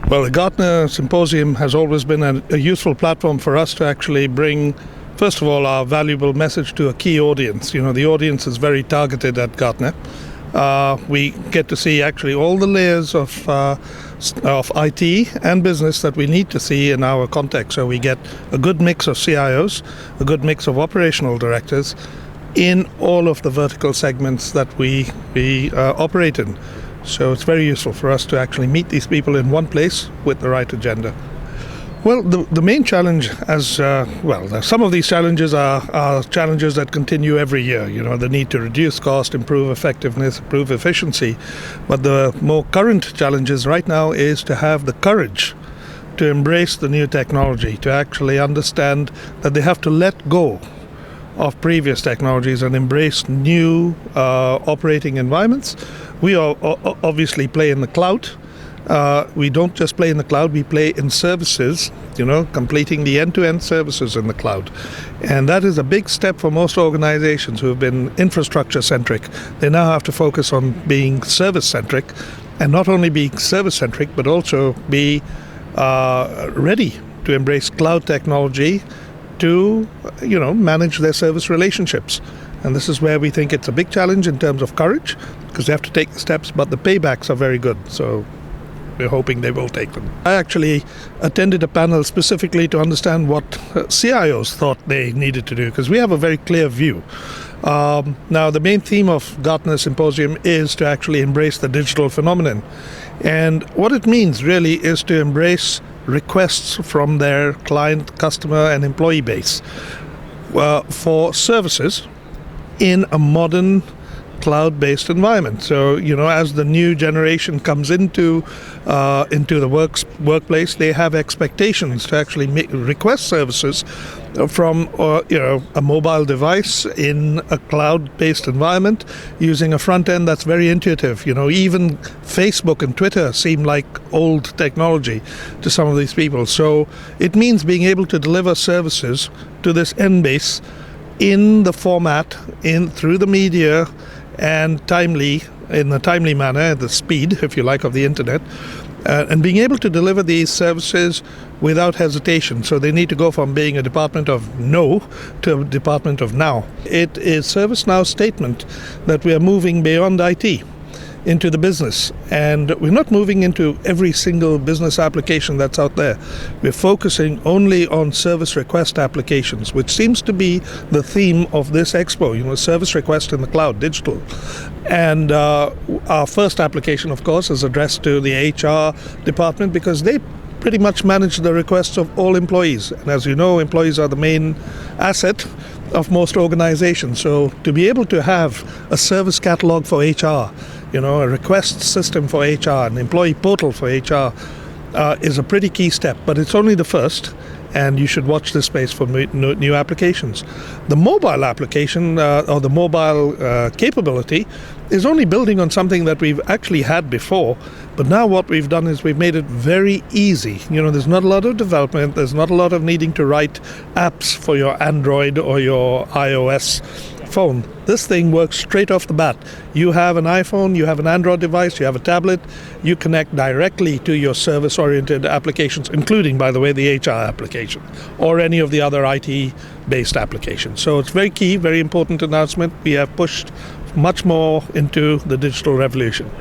Well, the Gartner Symposium has always been a useful platform for us to actually bring, first of all, our valuable message to a key audience. You know, the audience is very targeted at Gartner. We get to see actually all the layers of IT and business that we need to see in our context. So we get a good mix of CIOs, a good mix of operational directors in all of the vertical segments that we operate in. So it's very useful for us to actually meet these people in one place with the right agenda. Well, the main challenge, some of these challenges are challenges that continue every year. You know, the need to reduce cost, improve effectiveness, improve efficiency. But the more current challenges right now is to have the courage to embrace the new technology, to actually understand that they have to let go of previous technologies and embrace new operating environments. We obviously play in the cloud. We don't just play in the cloud, we play in services, completing the end-to-end services in the cloud. And that is a big step for most organizations who have been infrastructure-centric. They now have to focus on being service-centric, and not only being service-centric, but also be ready to embrace cloud technology to, manage their service relationships. And this is where we think it's a big challenge in terms of courage, because they have to take the steps, but the paybacks are very good. So we're hoping they will take them. I actually attended a panel specifically to understand what CIOs thought they needed to do, because we have a very clear view. Now, the main theme of Gartner Symposium is to actually embrace the digital phenomenon. And what it means really is to embrace requests from their client, customer, and employee base for services in a modern cloud-based environment. So, as the new generation comes into the workplace, they have expectations to actually request services from a mobile device in a cloud-based environment using a front end that's very intuitive. Even Facebook and Twitter seem like old technology to some of these people. So it means being able to deliver services to this end base in the format, through the media, and in a timely manner, the speed, if you like, of the internet, and being able to deliver these services without hesitation. So they need to go from being a department of no to a department of now. It is ServiceNow's statement that we are moving beyond IT into the business, and we're not moving into every single business application that's out there. We're focusing only on service request applications, which seems to be the theme of this expo, service request in the cloud, digital. And our first application, of course, is addressed to the HR department, because they pretty much manage the requests of all employees. And as you know, employees are the main asset of most organizations. So to be able to have a service catalog for HR, a request system for HR, an employee portal for HR, is a pretty key step. But it's only the first, and you should watch this space for new applications. The mobile application, or the mobile capability, is only building on something that we've actually had before. But now what we've done is we've made it very easy. There's not a lot of development, there's not a lot of needing to write apps for your Android or your iOS phone. This thing works straight off the bat. You have an iPhone, you have an Android device, you have a tablet, you connect directly to your service-oriented applications, including, by the way, the HR application or any of the other IT-based applications. So it's very key, very important announcement. We have pushed much more into the digital revolution.